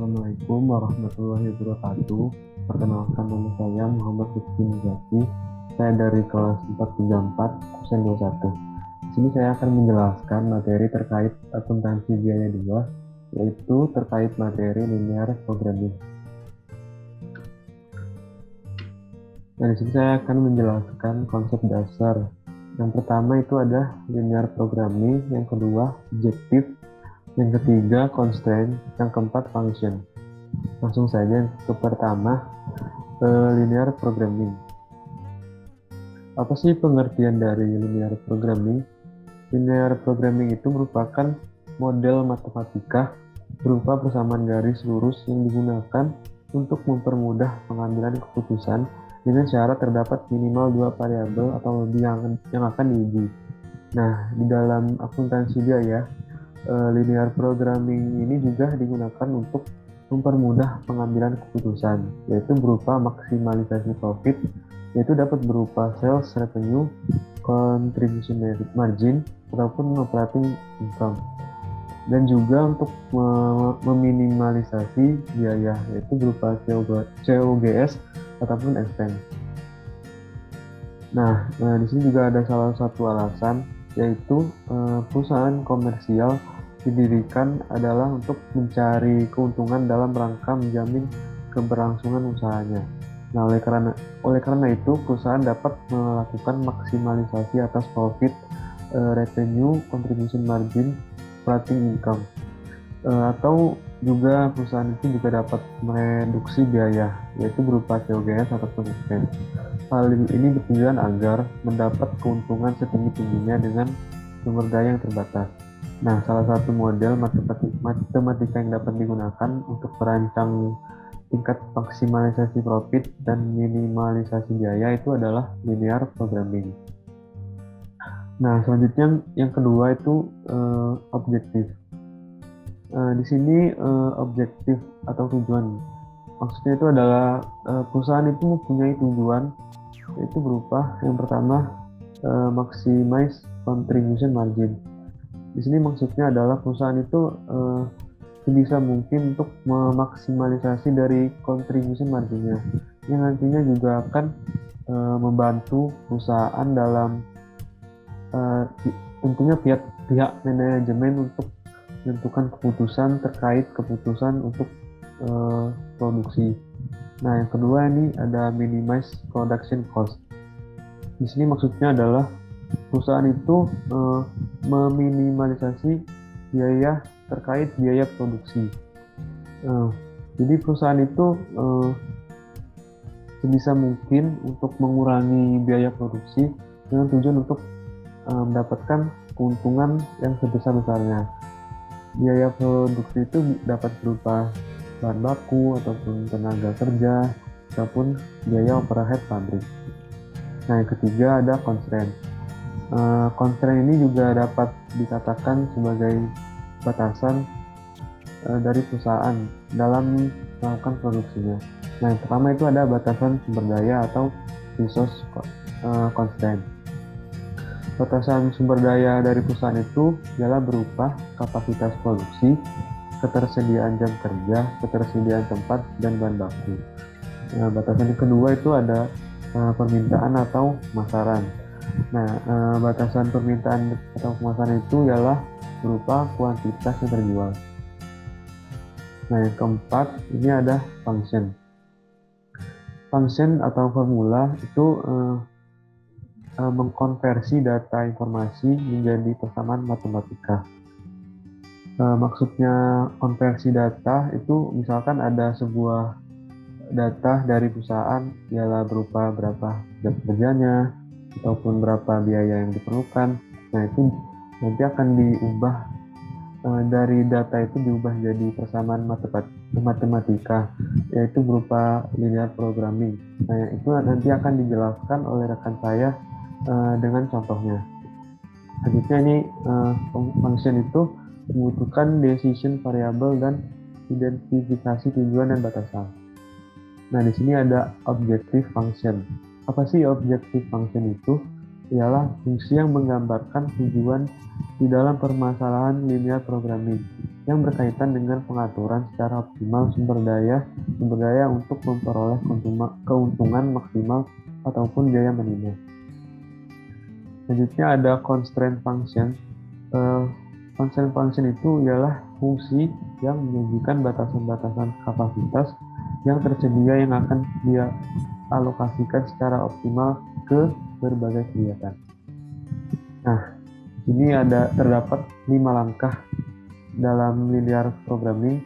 Assalamualaikum warahmatullahi wabarakatuh. Perkenalkan, nama saya Muhammad Lutfi Nizaki. Saya dari kelas 434, absen 21. Di sini saya akan menjelaskan materi terkait akuntansi biaya 2, yaitu terkait materi linear programming. Nah, di sini saya akan menjelaskan konsep dasar. Yang pertama itu ada linear programming, yang kedua objektif, yang ketiga constraint, yang keempat function. Langsung saja ke pertama, linear programming. Apa sih pengertian dari linear programming? Linear programming itu merupakan model matematika berupa persamaan garis lurus yang digunakan untuk mempermudah pengambilan keputusan dengan syarat terdapat minimal 2 variabel atau lebih yang akan diuji. Nah, di dalam akuntansi biaya, linear programming ini juga digunakan untuk mempermudah pengambilan keputusan, yaitu berupa maksimalisasi profit, yaitu dapat berupa sales revenue, contribution margin, ataupun operating income. Dan juga untuk meminimalisasi biaya, yaitu berupa COGS ataupun expense. Nah, di sini juga ada salah satu alasan, yaitu perusahaan komersial didirikan adalah untuk mencari keuntungan dalam rangka menjamin keberlangsungan usahanya. Nah, oleh karena itu perusahaan dapat melakukan maksimalisasi atas profit, revenue, contribution margin, operating income, atau juga perusahaan itu juga dapat mereduksi biaya, yaitu berupa COGS ataupun expense. Hal ini bertujuan agar mendapat keuntungan setinggi-tingginya dengan sumber daya yang terbatas. Nah, salah satu model matematika yang dapat digunakan untuk merancang tingkat maksimalisasi profit dan minimalisasi biaya itu adalah linear programming. Nah, selanjutnya yang kedua itu objektif. Di sini objektif atau tujuan, maksudnya itu adalah perusahaan itu mempunyai tujuan, yaitu berupa yang pertama maximize contribution margin. Di sini maksudnya adalah perusahaan itu sebisa mungkin untuk memaksimalisasi dari contribution marginnya, yang nantinya juga akan membantu perusahaan dalam tentunya pihak manajemen untuk menentukan keputusan terkait keputusan untuk produksi. Nah, yang kedua ini ada minimize production cost. Di sini maksudnya adalah perusahaan itu meminimalisasi biaya terkait biaya produksi. Jadi perusahaan itu sebisa mungkin untuk mengurangi biaya produksi dengan tujuan untuk mendapatkan keuntungan yang sebesar-besarnya. Biaya produksi itu dapat berupa bahan baku ataupun tenaga kerja ataupun biaya overhead pabrik. Nah, yang ketiga ada constraint. Constraint ini juga dapat dikatakan sebagai batasan dari perusahaan dalam melakukan produksinya. Nah, yang pertama itu ada batasan sumber daya atau resource constraint. Batasan sumber daya dari perusahaan itu ialah berupa kapasitas produksi, ketersediaan jam kerja, ketersediaan tempat, dan bahan baku. Nah, batasan yang kedua itu ada permintaan atau pemasaran. Nah, batasan permintaan atau pemasaran itu ialah berupa kuantitas yang terjual. Nah, yang keempat ini ada function. Function atau formula itu mengkonversi data informasi menjadi persamaan matematika. Maksudnya konversi data itu misalkan ada sebuah data dari perusahaan ialah berupa berapa jam kerjanya ataupun berapa biaya yang diperlukan. Nah, itu nanti akan diubah dari data itu diubah jadi persamaan matematika, yaitu berupa linear programming. Nah, itu nanti akan dijelaskan oleh rekan saya dengan contohnya. Selanjutnya ini function itu membutuhkan decision variable dan identifikasi tujuan dan batasan. Nah, di sini ada objective function. Apa sih objective function itu? Ialah fungsi yang menggambarkan tujuan di dalam permasalahan linear programming. yang berkaitan dengan pengaturan secara optimal sumber daya untuk memperoleh keuntungan maksimal ataupun biaya minimum. Selanjutnya ada constraint function. Constraint function itu ialah fungsi yang menjanjikan batasan-batasan kapasitas yang tersedia yang akan dia alokasikan secara optimal ke berbagai kegiatan. Nah, ini terdapat 5 langkah dalam linear programming.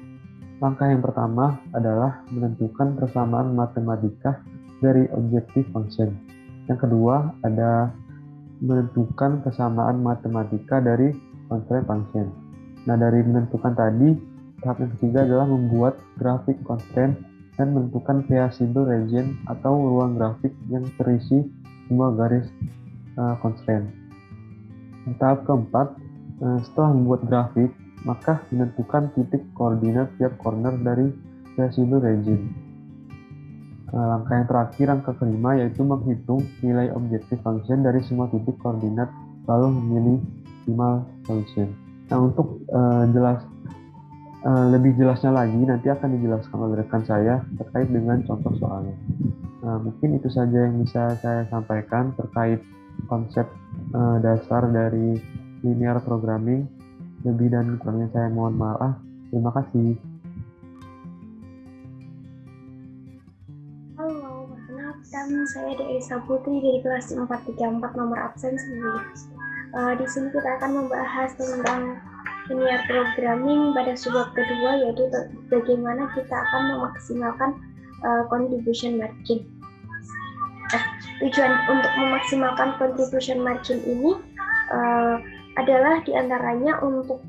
Langkah yang pertama adalah menentukan persamaan matematika dari objective function. Yang kedua ada menentukan kesamaan matematika dari constraint function. Nah, dari menentukan tadi, tahap yang ketiga adalah membuat grafik constraint dan menentukan variable region atau ruang grafik yang terisi semua garis constraint. Tahap keempat, setelah membuat grafik, maka menentukan titik koordinat tiap corner dari variable region. Langkah yang terakhir, langkah kelima, yaitu menghitung nilai objective function dari semua titik koordinat lalu memilih optimal solution. Nah, untuk lebih jelasnya lagi nanti akan dijelaskan oleh rekan saya terkait dengan contoh soalnya. Mungkin itu saja yang bisa saya sampaikan terkait konsep dasar dari linear programming. Lebih dan kurangnya saya mohon maaf. Terima kasih. Halo, perkenalkan saya Desa Putri dari kelas 434 nomor absen 9. Di sini kita akan membahas tentang linear programming pada subbab kedua, yaitu bagaimana kita akan memaksimalkan contribution margin. Tujuan untuk memaksimalkan contribution margin ini adalah diantaranya untuk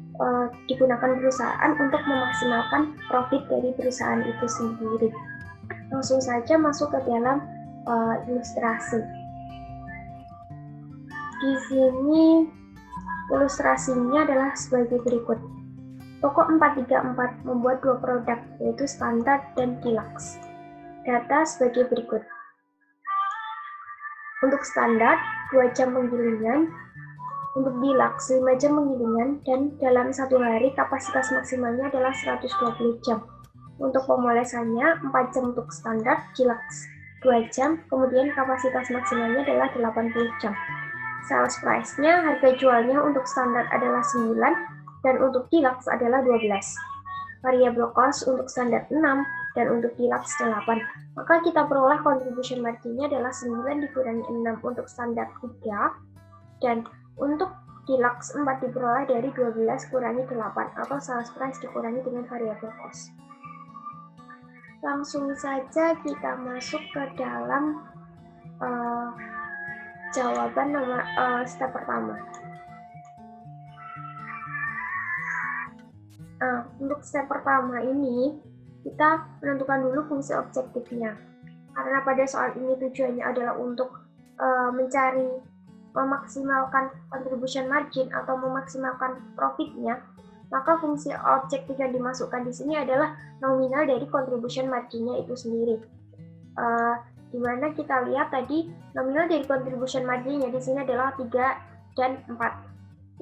digunakan perusahaan untuk memaksimalkan profit dari perusahaan itu sendiri. Langsung saja masuk ke dalam ilustrasi. Di sini ilustrasinya adalah sebagai berikut. Toko 434 membuat 2 produk, yaitu standar dan deluxe. Data sebagai berikut. Untuk standar, 2 jam penggilingan. Untuk deluxe, 5 jam penggilingan. Dan dalam 1 hari, kapasitas maksimalnya adalah 120 jam. Untuk pemolesannya 4 jam untuk standar, deluxe 2 jam, kemudian kapasitas maksimalnya adalah 80 jam. Sales price-nya, harga jualnya untuk standar adalah 9 dan untuk deluxe adalah 12. Variable cost untuk standar 6 dan untuk deluxe 8. Maka kita peroleh contribution margin-nya adalah 9 dikurangi 6 untuk standar 3 dan untuk deluxe 4 diperoleh dari 12 kurangi 8 atau sales price dikurangi dengan variable cost. Langsung saja kita masuk ke dalam jawaban nomor step pertama. Untuk step pertama ini kita menentukan dulu fungsi objektifnya. Karena pada soal ini tujuannya adalah untuk memaksimalkan contribution margin atau memaksimalkan profitnya, maka fungsi objektif yang dimasukkan di sini adalah nominal dari contribution margin-nya itu sendiri. Di mana kita lihat tadi nominal dari contribution margin-nya di sini adalah 3 dan 4.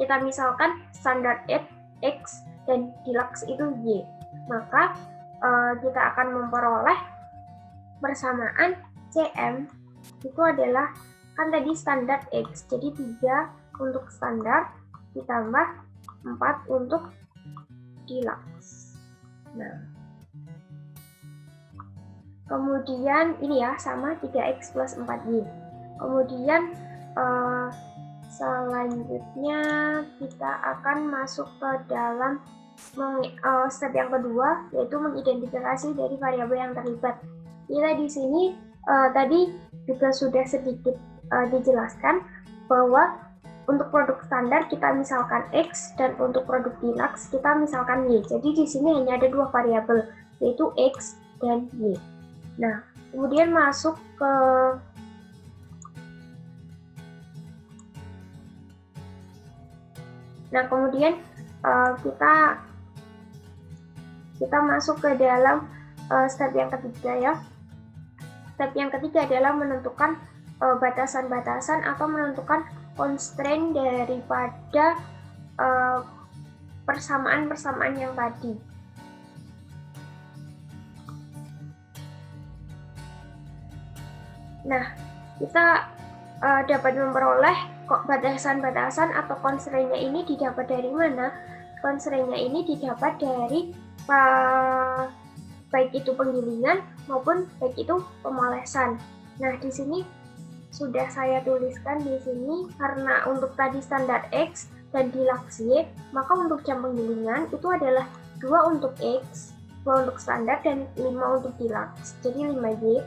Kita misalkan standar X dan deluxe itu Y. Maka kita akan memperoleh persamaan CM itu adalah kan tadi standar X. Jadi 3 untuk standar ditambah 4 untuk deluxe. Nah, kemudian ini ya sama 3X plus 4Y. Kemudian selanjutnya kita akan masuk ke dalam step yang kedua, yaitu mengidentifikasi dari variabel yang terlibat. Kita di sini tadi juga sudah sedikit dijelaskan bahwa untuk produk standar kita misalkan X dan untuk produk deluxe kita misalkan Y. Jadi di sini hanya ada 2 variabel, yaitu X dan Y. Nah, kemudian masuk ke kita masuk ke dalam step yang ketiga ya. Step yang ketiga adalah menentukan batasan-batasan atau menentukan constraint daripada persamaan-persamaan yang tadi. Nah, kita dapat memperoleh batasan-batasan atau constraint-nya ini didapat dari mana? Constraint-nya ini didapat dari baik itu penggilingan maupun baik itu pemolesan. Nah, di sini sudah saya tuliskan di sini karena untuk tadi standar X dan deluxe Y, maka untuk jam penggilingan itu adalah 2 untuk X, 2 untuk standar, dan 5 untuk deluxe. Jadi 5Y.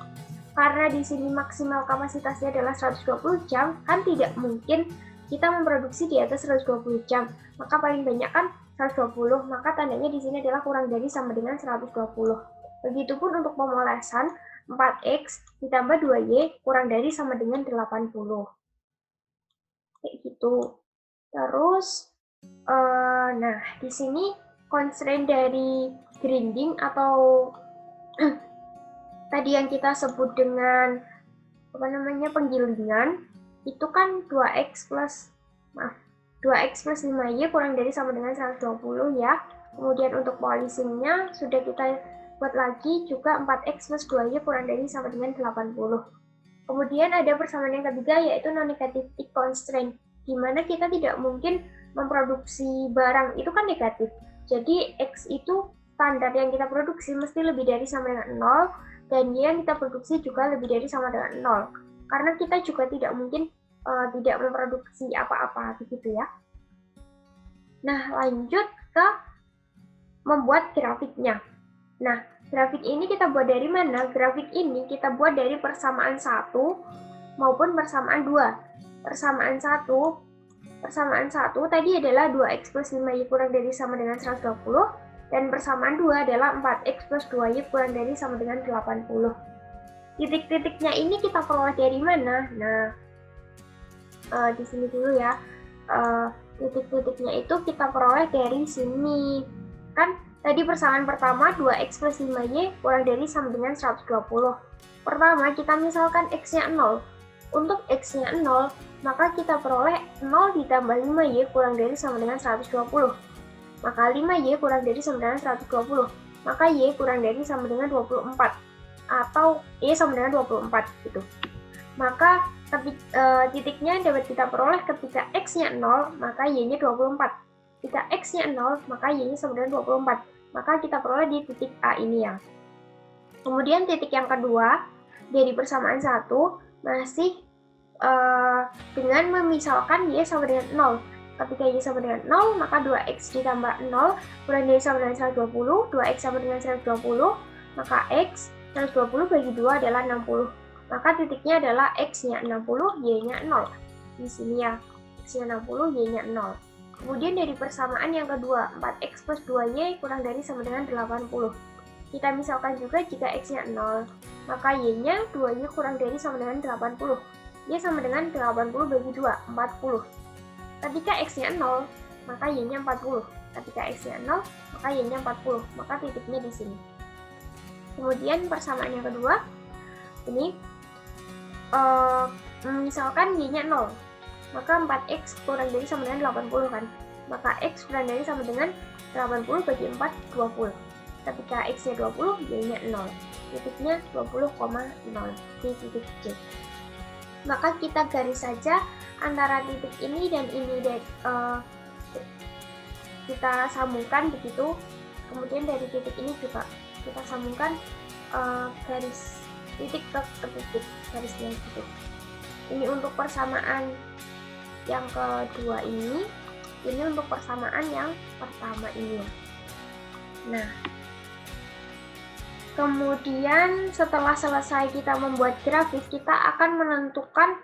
Karena di sini maksimal kapasitasnya adalah 120 jam, kan tidak mungkin kita memproduksi di atas 120 jam. Maka paling banyak kan 120, maka tandanya di sini adalah kurang dari sama dengan 120. Begitupun untuk pemolesan, 4X ditambah 2Y kurang dari sama dengan 80. Kayak gitu. Terus, nah di sini constraint dari grinding atau tadi yang kita sebut dengan penggilingan itu kan 2x plus 5y kurang dari sama dengan 120 ya. Kemudian untuk polishingnya sudah kita buat lagi juga 4x plus 2y kurang dari sama dengan 80. Kemudian ada persamaan yang ketiga yaitu non-negative constraint, di mana kita tidak mungkin memproduksi barang itu kan negatif. Jadi X itu standar yang kita produksi mesti lebih dari sama dengan 0, dan Y yang kita produksi juga lebih dari sama dengan 0. Karena kita juga tidak mungkin tidak memproduksi apa-apa, begitu ya. Nah, lanjut ke membuat grafiknya. Nah, grafik ini kita buat dari mana? Grafik ini kita buat dari persamaan 1 maupun persamaan 2. Persamaan 1 tadi adalah 2x plus 5y kurang dari sama dengan 120, dan persamaan 2 adalah 4x plus 2y kurang dari sama dengan 80. Titik-titiknya ini kita peroleh dari mana? Nah, di sini dulu ya. Titik-titiknya itu kita peroleh dari sini. Kan tadi persamaan pertama 2x plus 5y kurang dari sama dengan 120. Pertama kita misalkan x-nya 0. Untuk x-nya 0, maka kita peroleh 0 ditambah 5y kurang dari sama dengan 120. Maka 5y kurang dari sama dengan 120. Maka y kurang dari sama dengan 24. Atau y sama dengan 24 gitu. Maka titiknya dapat kita peroleh ketika x-nya 0, maka y-nya 24. Ketika x-nya 0, maka y-nya sama dengan 24. Maka kita peroleh di titik A ini ya. Kemudian titik yang kedua, dari persamaan 1, masih dengan memisalkan y sama dengan 0. Ketika y sama dengan 0, maka 2x ditambah 0 kurang dari sama dengan 120. 2x sama dengan 120, maka x 120 bagi 2 adalah 60. Maka titiknya adalah x-nya 60, y-nya 0. Di sini ya, x-nya 60, y-nya 0. Kemudian dari persamaan yang kedua, 4x plus 2y kurang dari sama dengan 80. Kita misalkan juga jika x-nya 0, maka y-nya 2y kurang dari sama dengan 80. Y sama dengan 80 bagi 2, 40. Ketika x-nya 0, maka y-nya 40. Ketika x-nya 0, maka y-nya 40. Maka titiknya di sini. Kemudian persamaan yang kedua, ini misalkan y-nya 0, maka 4x kurang dari sama dengan 80 kan. Maka x kurang dari sama dengan 80 bagi 4, 20. Ketika x-nya 20, y-nya 0. Titiknya 20,0 di titik C. Maka kita garis saja antara titik ini dan ini kita sambungkan begitu. Kemudian dari titik ini juga kita sambungkan garis titik ke titik, garisnya gitu. Ini untuk persamaan yang kedua ini untuk persamaan yang pertama ini. Nah, kemudian setelah selesai kita membuat grafik, kita akan menentukan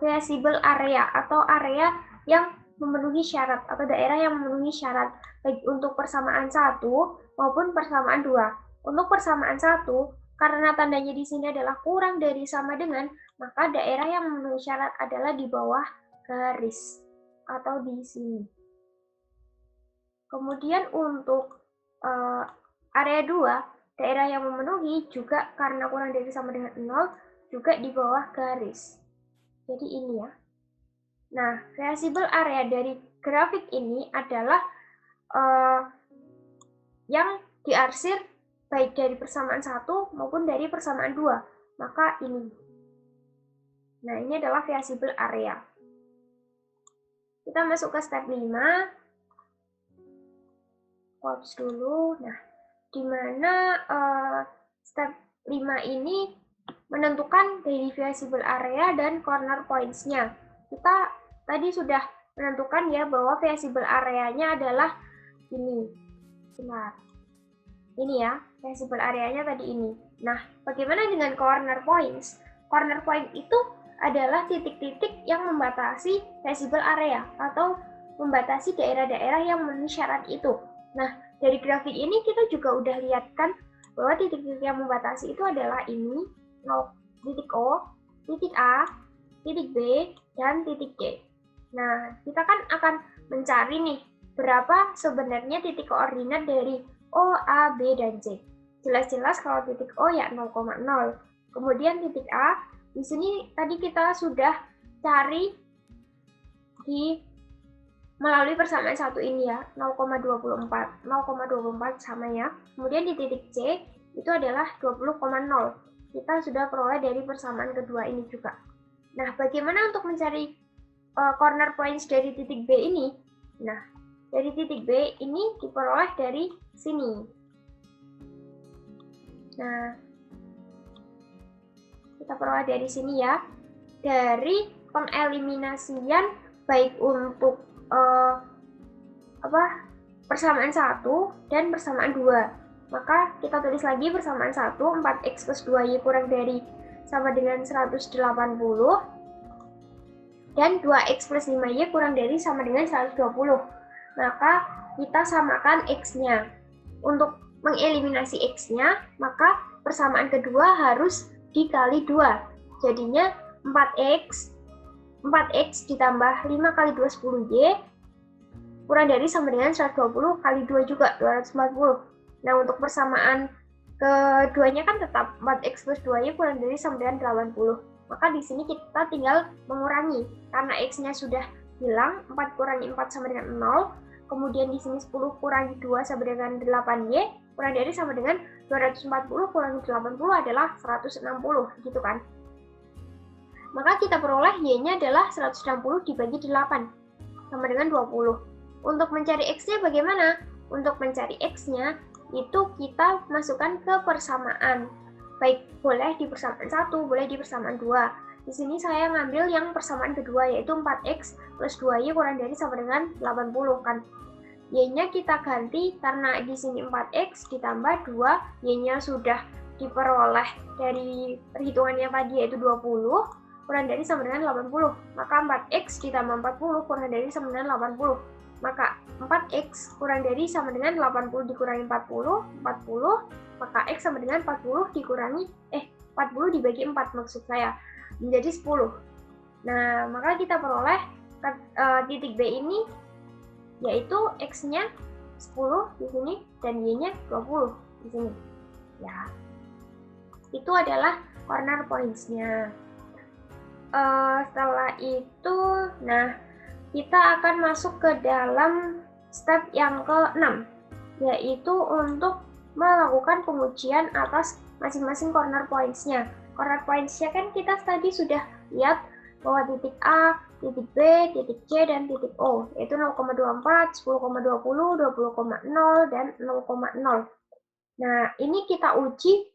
visible area atau area yang memenuhi syarat atau daerah yang memenuhi syarat baik untuk persamaan 1 maupun persamaan 2. Untuk persamaan 1, karena tandanya di sini adalah kurang dari sama dengan, maka daerah yang memenuhi syarat adalah di bawah garis atau di sini. Kemudian untuk area 2, daerah yang memenuhi juga karena kurang dari sama dengan 0, juga di bawah garis. Jadi ini ya. Nah, variabel area dari grafik ini adalah yang diarsir baik dari persamaan 1 maupun dari persamaan 2. Maka ini. Nah, ini adalah variabel area. Kita masuk ke step 5. Pause dulu. Nah, di mana step 5 ini menentukan dari variabel area dan corner points-nya. Kita tadi sudah menentukan ya bahwa variabel areanya adalah ini. Nah, ini ya, variabel areanya tadi ini. Nah, bagaimana dengan corner points? Corner point itu adalah titik-titik yang membatasi variabel area atau membatasi daerah-daerah yang memenuhi syarat itu. Nah, dari grafik ini kita juga udah lihat kan bahwa titik-titik yang membatasi itu adalah ini, titik O, titik A, titik B, dan titik C. Nah, kita kan akan mencari nih, berapa sebenarnya titik koordinat dari O, A, B, dan C. Jelas-jelas kalau titik O ya 0,0. Kemudian titik A, di sini tadi kita sudah cari melalui persamaan satu ini ya, 0,24. 0,24 sama ya. Kemudian di titik C, itu adalah 20,0. Kita sudah peroleh dari persamaan kedua ini juga. Nah, bagaimana untuk mencari corner points dari titik B ini? Nah, dari titik B ini diperoleh dari sini. Nah, kita peroleh dari sini ya. Dari pengeliminasian baik untuk persamaan 1 dan persamaan 2. Maka kita tulis lagi persamaan 1, 4x plus 2y kurang dari sama dengan 180. Dan 2x plus 5y kurang dari sama dengan 120. Maka kita samakan x-nya. Untuk mengeliminasi x-nya, maka persamaan kedua harus dikali 2. Jadinya 4x ditambah 5 kali 2, 10y, kurang dari sama dengan 120 kali 2 juga, 240. Nah, untuk persamaan keduanya kan tetap 4x plus 2y kurang dari sama dengan 80. Maka di sini kita tinggal mengurangi. Karena x-nya sudah hilang, 4 kurangi 4 sama dengan 0. Kemudian di sini 10 kurangi 2 sama dengan 8y, kurang dari sama dengan 240 kurangi 80 adalah 160, gitu kan. Maka kita peroleh y-nya adalah 160 dibagi 8, sama dengan 20. Untuk mencari x-nya bagaimana? Untuk mencari x-nya, itu kita masukkan ke persamaan. Baik boleh di persamaan 1, boleh di persamaan 2. Di sini saya ngambil yang persamaan kedua, yaitu 4x plus 2y kurang dari sama dengan 80 kan. Y-nya kita ganti karena di sini 4x ditambah 2, y-nya sudah diperoleh dari perhitungan yang tadi yaitu 20, kurang dari sama dengan 80. Maka 4x ditambah 40 kurang dari sama dengan 80. Maka 4x kurang dari sama dengan 80 dikurangi 40, 40, maka x sama dengan 40 dikurangi, 40 dibagi 4 maksud saya, menjadi 10. Nah, maka kita peroleh titik B ini, yaitu x-nya 10 di sini, dan y-nya 20 di sini. Ya, itu adalah corner points-nya. Setelah itu, nah, kita akan masuk ke dalam step yang ke-6, yaitu untuk melakukan pengujian atas masing-masing corner points-nya. Corner points-nya kan kita tadi sudah lihat bahwa titik A, titik B, titik C, dan titik O, yaitu 0,24, 10,20, 20,0, dan 0,0. Nah, ini kita uji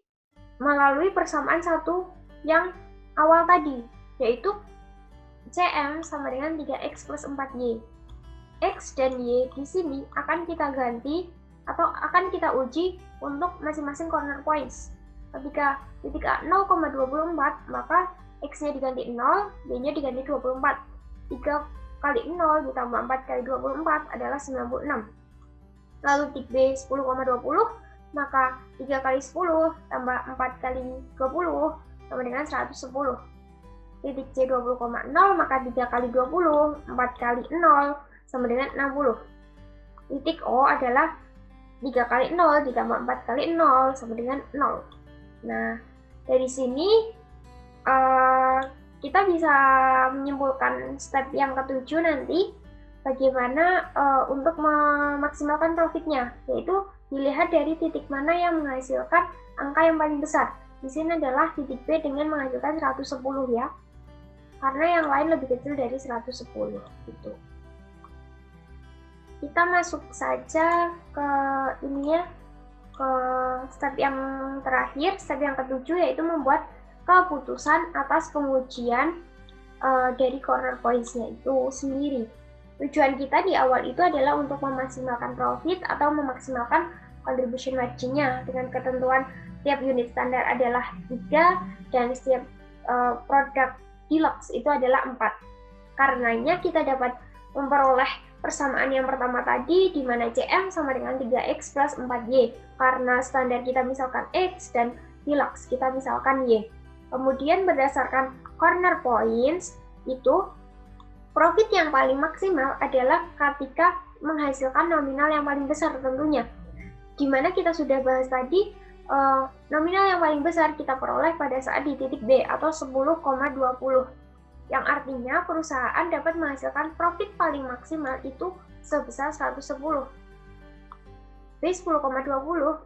melalui persamaan satu yang awal tadi, yaitu CM sama dengan 3x plus 4y. X dan Y di sini akan kita ganti atau akan kita uji untuk masing-masing corner points. Ketika titik A 0,24, maka X-nya diganti 0, Y-nya diganti 24. 3 kali 0 ditambah 4 kali 24 adalah 96. Lalu titik B 10,20, maka 3 kali 10 tambah 4 kali 20 sama dengan 110. Titik C 20,0, maka 3 kali 20, 4 kali 0, sama dengan 60. Titik O adalah 3 kali 0 ditambah 4 kali 0, sama dengan 0. Nah, dari sini kita bisa menyimpulkan step yang ketujuh nanti bagaimana untuk memaksimalkan profitnya, yaitu dilihat dari titik mana yang menghasilkan angka yang paling besar. Di sini adalah titik B dengan menghasilkan 110 ya, karena yang lain lebih kecil dari 110 gitu. Kita masuk saja ke ini ya, ke step yang terakhir, step yang ketujuh, yaitu membuat keputusan atas pengujian dari corner points-nya itu sendiri. Tujuan kita di awal itu adalah untuk memaksimalkan profit atau memaksimalkan contribution margin-nya dengan ketentuan setiap unit standar adalah 3 dan setiap produk deluxe itu adalah 4. Karenanya kita dapat memperoleh persamaan yang pertama tadi, di mana CM sama dengan 3X plus 4Y. Karena standar kita misalkan X dan deluxe kita misalkan Y. Kemudian berdasarkan corner points, itu profit yang paling maksimal adalah ketika menghasilkan nominal yang paling besar tentunya. Di mana kita sudah bahas tadi, nominal yang paling besar kita peroleh pada saat di titik B atau 10,20. Yang artinya perusahaan dapat menghasilkan profit paling maksimal itu sebesar 110. B 10,20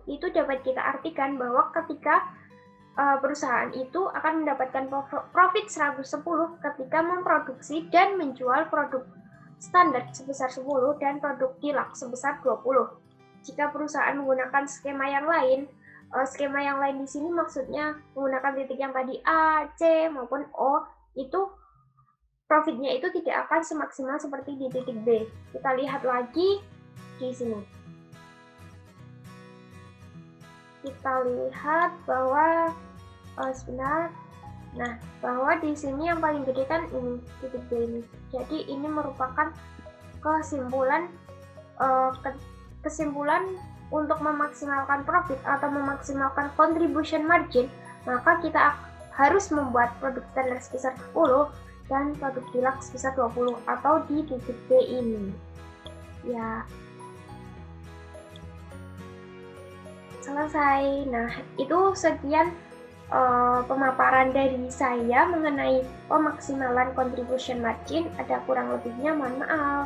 itu dapat kita artikan bahwa ketika perusahaan itu akan mendapatkan profit 110 ketika memproduksi dan menjual produk standar sebesar 10 dan produk deluxe sebesar 20. Jika perusahaan menggunakan skema yang lain di sini maksudnya menggunakan titik yang tadi A, C maupun O, itu profitnya itu tidak akan semaksimal seperti di titik B. Kita lihat lagi di sini. Kita lihat bahwa bahwa di sini yang paling gede kan ini titik B ini. Jadi ini merupakan kesimpulan untuk memaksimalkan profit atau memaksimalkan contribution margin, maka kita harus membuat produk standar sebesar 10 dan produk deluxe sebesar 20 atau di titik B ini. Ya. Selesai. Nah, itu sekian pemaparan dari saya mengenai pemaksimalan contribution margin. Ada kurang lebihnya, mohon maaf.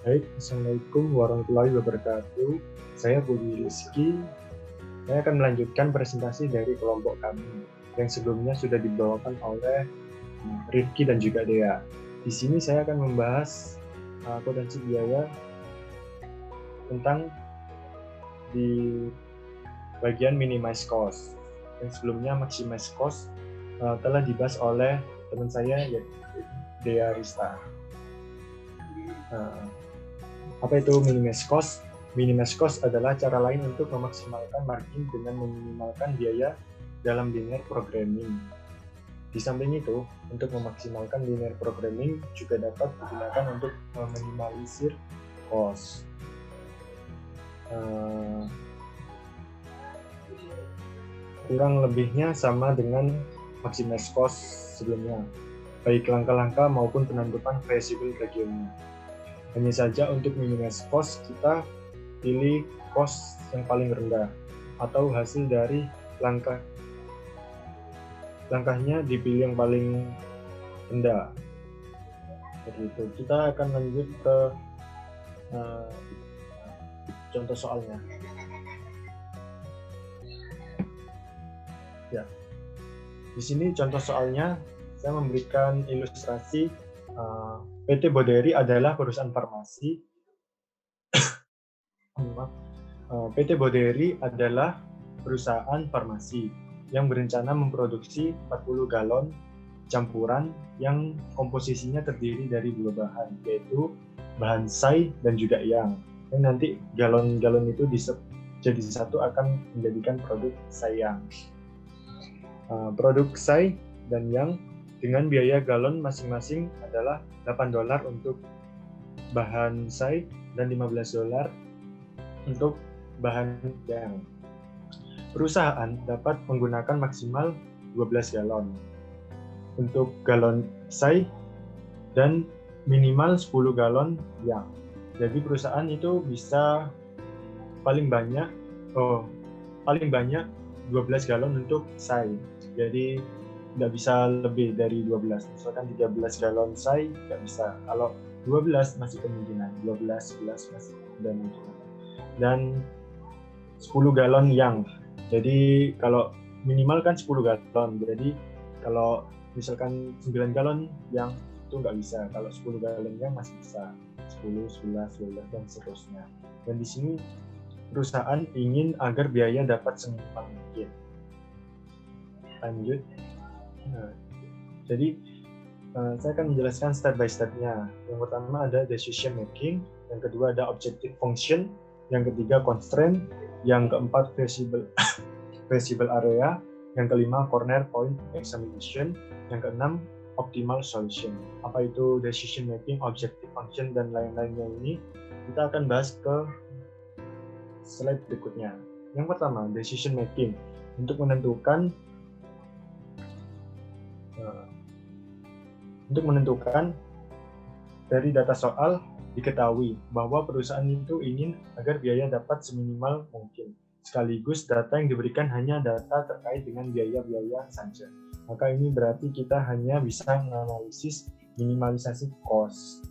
Baik, Assalamualaikum warahmatullahi wabarakatuh. Saya Budi Rizky. Saya akan melanjutkan presentasi dari kelompok kami yang sebelumnya sudah dibawakan oleh Rifki dan juga Dea. Di sini saya akan membahas potensi biaya tentang di bagian minimize cost. Yang sebelumnya maximize cost telah dibahas oleh teman saya yaitu Dea Rista. Apa itu minimize cost? Minimize cost adalah cara lain untuk memaksimalkan margin dengan meminimalkan biaya dalam linear programming. Di samping itu, untuk memaksimalkan linear programming juga dapat digunakan untuk meminimalisir cost. Kurang lebihnya sama dengan maximize cost sebelumnya, baik langkah-langkah maupun penentuan feasible region. Hanya saja untuk minimize cost, kita pilih cost yang paling rendah atau hasil dari langkahnya dipilih yang paling rendah. Begitu. Kita akan lanjut ke contoh soalnya. Ya, di sini contoh soalnya saya memberikan ilustrasi. PT Boderi adalah perusahaan farmasi. PT Boderi adalah perusahaan farmasi yang berencana memproduksi 40 galon campuran yang komposisinya terdiri dari 2 bahan, yaitu bahan SAI dan juga yang. Dan nanti galon-galon itu jadi satu akan menjadikan produk SAI yang. Produk SAI dan yang dengan biaya galon masing-masing adalah $8 untuk bahan SAI dan $15 untuk bahan yang. Perusahaan dapat menggunakan maksimal 12 galon untuk galon SAI dan minimal 10 galon yang. Jadi perusahaan itu bisa paling banyak 12 galon untuk SAI. Jadi nggak bisa lebih dari 12. Misalkan 13 galon say nggak bisa. Kalau 12 masih kemungkinan, 12, 11 masih ada kemungkinan. Dan 10 galon yang. Jadi kalau minimal kan 10 galon. Jadi kalau misalkan 9 galon yang itu nggak bisa. Kalau 10 galon yang masih bisa. 10, 11, 12 dan seterusnya. Dan di sini perusahaan ingin agar biaya dapat seminimal mungkin. Lanjut. Nah, jadi saya akan menjelaskan step by step-nya. Yang pertama ada decision making, yang kedua ada objective function, yang ketiga constraint, yang keempat feasible area, yang kelima corner point examination, yang keenam optimal solution. Apa itu decision making, objective function, dan lain-lainnya ini kita akan bahas ke slide berikutnya. Yang pertama, decision making. Untuk menentukan dari data soal diketahui bahwa perusahaan itu ingin agar biaya dapat seminimal mungkin. Sekaligus data yang diberikan hanya data terkait dengan biaya-biaya saja. Maka ini berarti kita hanya bisa menganalisis minimalisasi cost.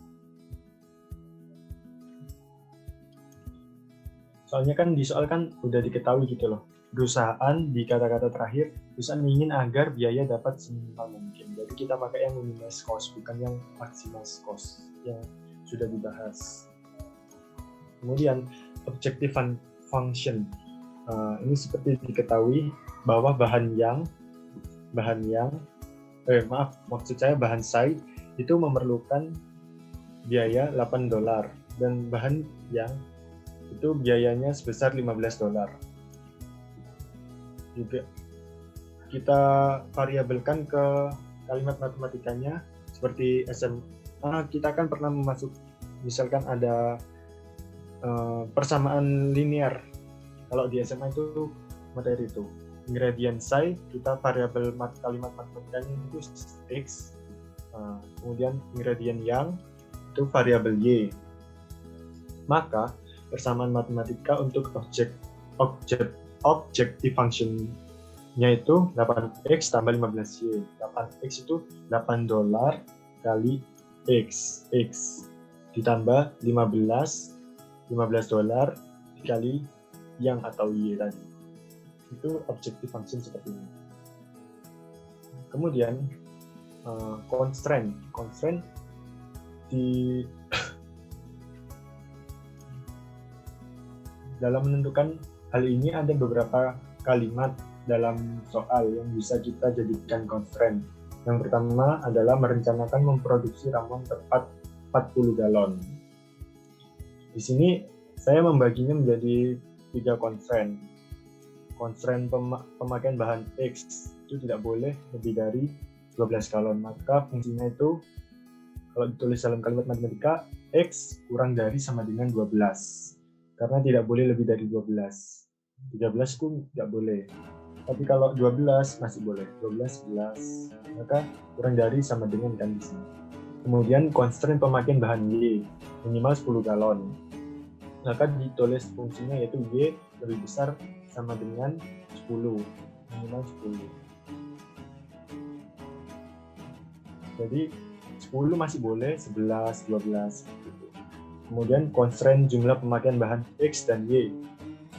Soalnya kan di soal kan udah diketahui gitu loh. Perusahaan di kata-kata terakhir, perusahaan ingin agar biaya dapat seminimal mungkin. Jadi kita pakai yang minimize cost, bukan yang maximize cost yang sudah dibahas. Kemudian objective function. Ini seperti diketahui bahwa bahan say itu memerlukan biaya $8 dan bahan yang itu biayanya sebesar $15. Juga kita variabelkan ke kalimat matematikanya seperti SMA. Kita kan pernah misalkan ada persamaan linear. Kalau di SMA itu materi itu ingredient say, kita variabel kalimat matematikanya itu x, kemudian ingredient yang itu variabel y. Maka persamaan matematika untuk objective function-nya itu 8x tambah 15y. 8x itu $8 kali x ditambah $15 dikali yang atau y tadi. Itu objective function seperti ini. Kemudian constraint di dalam menentukan hal ini ada beberapa kalimat dalam soal yang bisa kita jadikan constraint. Yang pertama adalah merencanakan memproduksi ramuan tepat 40 galon. Di sini saya membaginya menjadi 3 constraint. Constraint pemakaian bahan X itu tidak boleh lebih dari 12 galon. Maka fungsinya itu kalau ditulis dalam kalimat matematika, X kurang dari sama dengan 12. Karena tidak boleh lebih dari 12. 13 itu tidak boleh. Tapi kalau 12 masih boleh. 12, 11. Maka kurang dari sama dengan kan di sini. Kemudian constraint pemakaian bahan Y minimal 10 galon. Maka ditulis fungsinya yaitu Y lebih besar sama dengan 10. Minimal 10. Jadi 10 masih boleh, 11, 12 gitu. Kemudian constraint jumlah pemakaian bahan X dan Y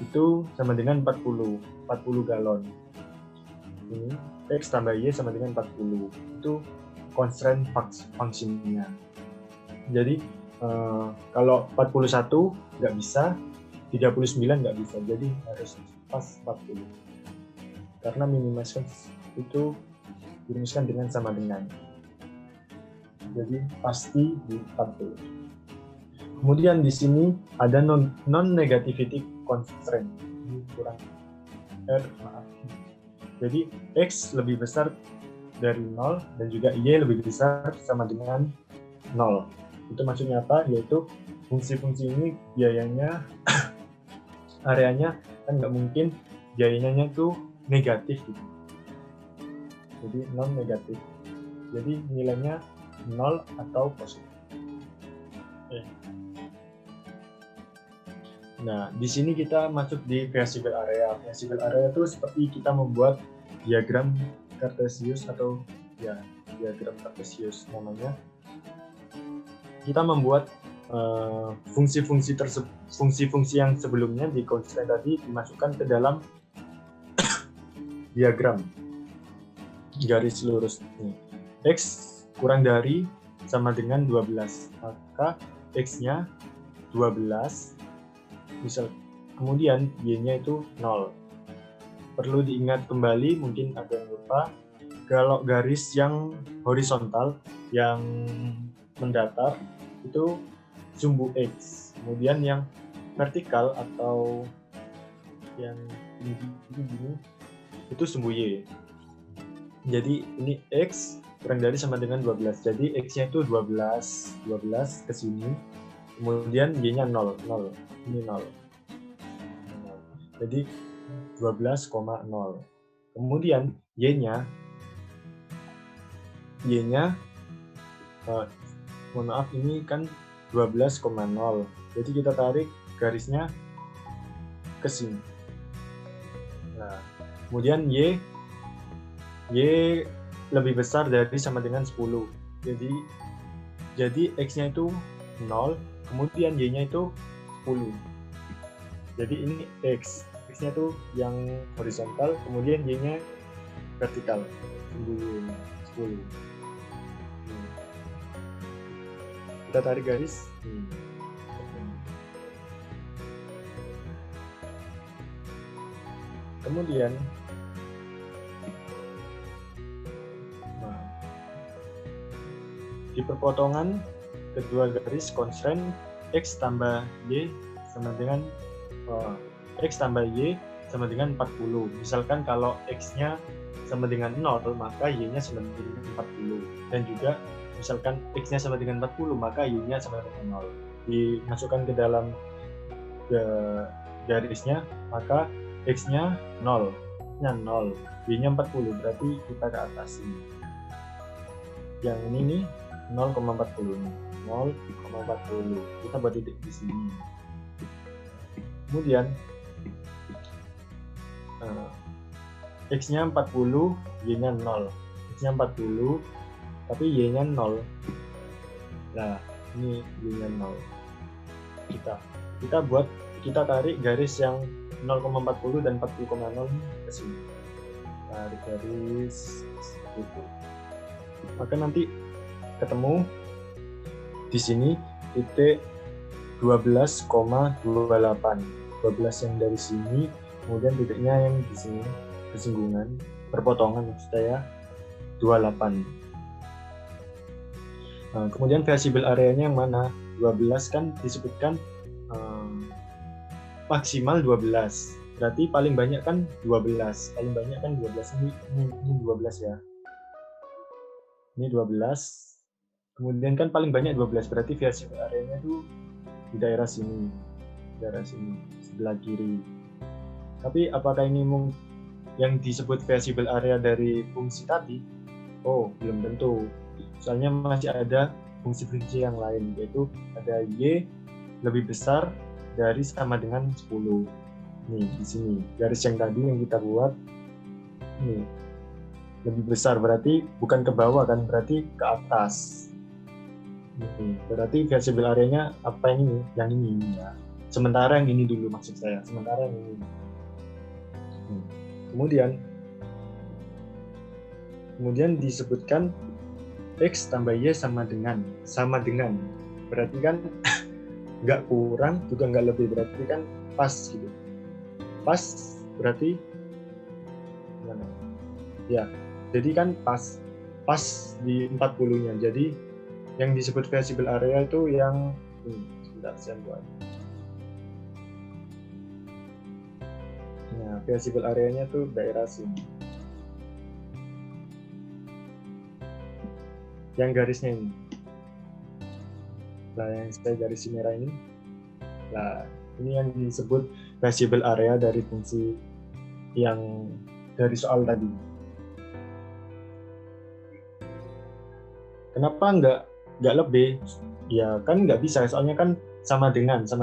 itu sama dengan 40 galon. Ini X tambah Y sama dengan 40. Itu constraint function-nya. Jadi kalau 41 nggak bisa, 39 nggak bisa. Jadi harus pas 40. Karena minimize itu dirumuskan dengan sama dengan. Jadi pasti di 40. Kemudian di sini ada non-negativity constraint. Ini kurang maaf. Jadi X lebih besar dari 0 dan juga Y lebih besar sama dengan 0. Itu maksudnya apa? Yaitu fungsi-fungsi ini biayanya, areanya kan nggak mungkin biayanya itu negatif gitu. Jadi non-negatif. Jadi nilainya 0 atau positif. Nah, di sini kita masuk di feasible area. Feasible area itu seperti kita membuat diagram Cartesius atau ya diagram Cartesius namanya. Kita membuat fungsi-fungsi yang sebelumnya di constraint tadi dimasukkan ke dalam diagram garis lurus ini. X kurang dari sama dengan 12, maka X-nya 12, misal, kemudian Y-nya itu 0. Perlu diingat kembali, mungkin ada yang lupa, kalau garis yang horizontal, yang mendatar, itu sumbu X. Kemudian yang vertikal atau yang ini itu sumbu Y. Jadi ini X kurang dari sama dengan 12. Jadi X-nya itu 12 ke sini. Kemudian Y-nya 0. Ini 0. Jadi 12,0. Kemudian Y-nya mohon maaf, ini kan 12,0. Jadi kita tarik garisnya ke sini. Nah, kemudian Y lebih besar dari sama dengan 10. Jadi X-nya itu 0, kemudian Y-nya itu 10. Jadi ini X-nya itu yang horizontal, kemudian Y-nya vertikal. 10. Kita tarik garis. Kemudian di perpotongan kedua garis constraint X tambah Y sama dengan X tambah Y sama dengan 40. Misalkan kalau X-nya sama dengan 0, maka Y-nya sama dengan 40. Dan juga misalkan X-nya sama dengan 40, maka Y-nya sama dengan 0. Dimasukkan ke dalam garisnya, maka X-nya 0, Y-nya 40, berarti kita ke atas ini. Yang ini nih 0,40. Kita buat titik di sini. Kemudian X-nya 40, Y-nya 0. X-nya 40, tapi Y-nya 0. Nah, ini Y-nya 0. Kita tarik garis yang 0,40 dan 40,0 ke sini. Tarik garis itu. Maka nanti ketemu di sini titik 12,28. 12 yang dari sini, kemudian titiknya yang di sini kesinggungan, perpotongan maksud saya 28. Nah, kemudian visible areanya yang mana? 12 kan disebutkan maksimal 12. Berarti paling banyak kan 12. Paling banyak kan 12. Ini 12 ya. Ini 12. Kemudian kan paling banyak 12. Berarti visible areanya itu di daerah sini. Sebelah kiri. Tapi apakah ini yang disebut visible area dari fungsi tadi? Oh, belum tentu. Soalnya masih ada fungsi-fungsi yang lain, yaitu ada Y lebih besar dari sama dengan 10. Nih, di sini. Garis yang tadi yang kita buat, nih, lebih besar. Berarti bukan ke bawah kan, berarti ke atas. Nih, berarti visible area-nya apa yang ini? Yang ini ya. Sementara yang ini dulu maksud saya. Sementara yang ini. Kemudian disebutkan X tambah Y sama dengan. Berarti kan nggak kurang juga nggak lebih, berarti kan pas gitu. Pas berarti gimana? Ya, jadi kan pas di 40-nya. Jadi yang disebut visible area itu yang sebentar saya buat. Nah, visible area-nya tuh daerah sini. Yang garisnya ini. Nah, yang saya garis merah ini. Nah, ini yang disebut visible area dari fungsi yang dari soal tadi. Kenapa nggak lebih? Ya kan nggak bisa, soalnya kan sama dengan 40.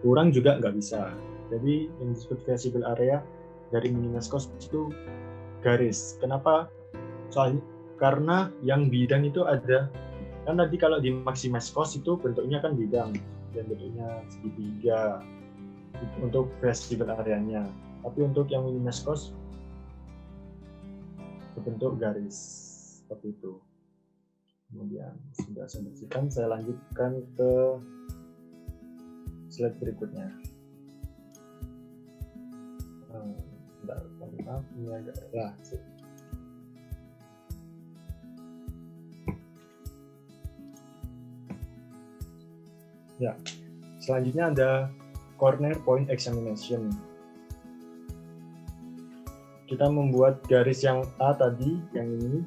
Kurang juga nggak bisa. Jadi yang disebut visible area dari minus cost itu garis. Kenapa? Soalnya karena yang bidang itu ada, kan tadi kalau di maximize cost itu bentuknya kan bidang dan bentuknya segitiga untuk visible areanya. Tapi untuk yang minus cost berbentuk garis seperti itu. Kemudian sudah saya bersihkan, saya lanjutkan ke slide berikutnya. Maaf, ini agak ya. Selanjutnya ada corner point examination. Kita membuat garis yang A tadi, yang ini,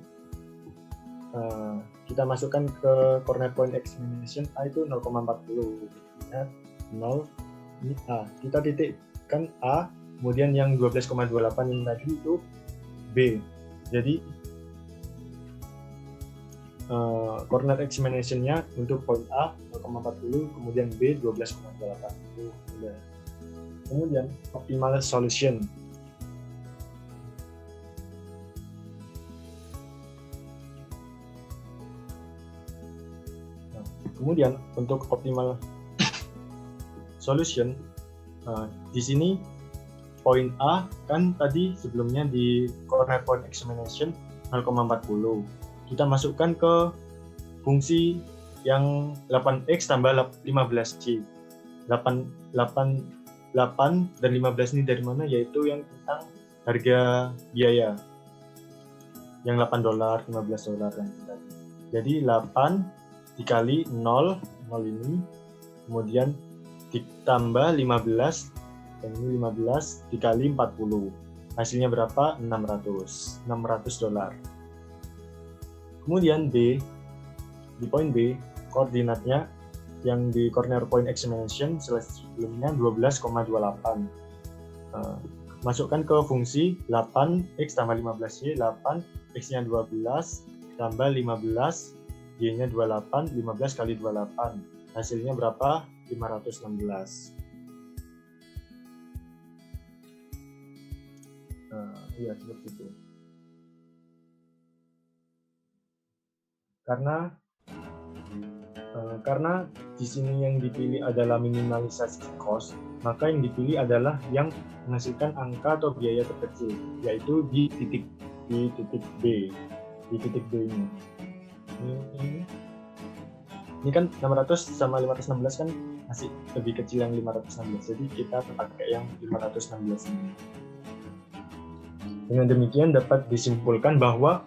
kita masukkan ke corner point examination. A itu 0,40. Ya, 0, ini A. Kita titikkan A, kemudian yang 12,28 ini tadi itu B. Jadi corner examination-nya untuk point A 0,40, kemudian B 12,28. Kemudian optimal solution. Kemudian untuk optimal solution, di sini point A kan tadi sebelumnya di corner point examination 0,40. Kita masukkan ke fungsi yang 8x tambah 15c. 8 dan 15 ini dari mana? Yaitu yang tentang harga biaya. Yang $8, $15 yang tadi. Jadi 8 dikali 0 ini, kemudian ditambah 15, dan ini 15 dikali 40. Hasilnya berapa? $600. Kemudian B, di point B, koordinatnya yang di corner point examination sebelumnya 12,28. Masukkan ke fungsi 8x tambah 15y, 8, x-nya 12, tambah 15, y-nya 28, 15 kali 28. Hasilnya berapa? 516. Iya, seperti itu. Karena di sini yang dipilih adalah minimalisasi cost, maka yang dipilih adalah yang menghasilkan angka atau biaya terkecil, yaitu di titik B. Di titik B ini. Ini kan 600 sama 516 kan masih lebih kecil yang 516, jadi kita pakai yang 516 ini. Dengan demikian dapat disimpulkan bahwa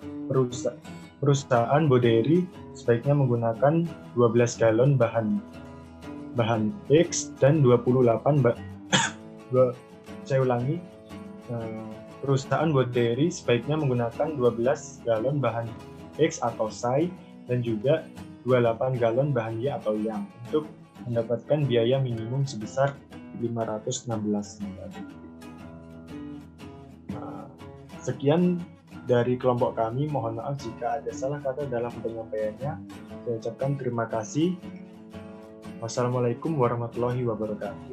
perusahaan Boderi sebaiknya menggunakan 12 galon bahan X dan 28 saya ulangi, perusahaan Boderi sebaiknya menggunakan 12 galon bahan X atau SAI dan juga 28 galon bahan Y atau yang untuk mendapatkan biaya minimum sebesar 516. Sekian dari kelompok kami, mohon maaf jika ada salah kata dalam penyampaiannya. Saya ucapkan terima kasih. Wassalamualaikum warahmatullahi wabarakatuh.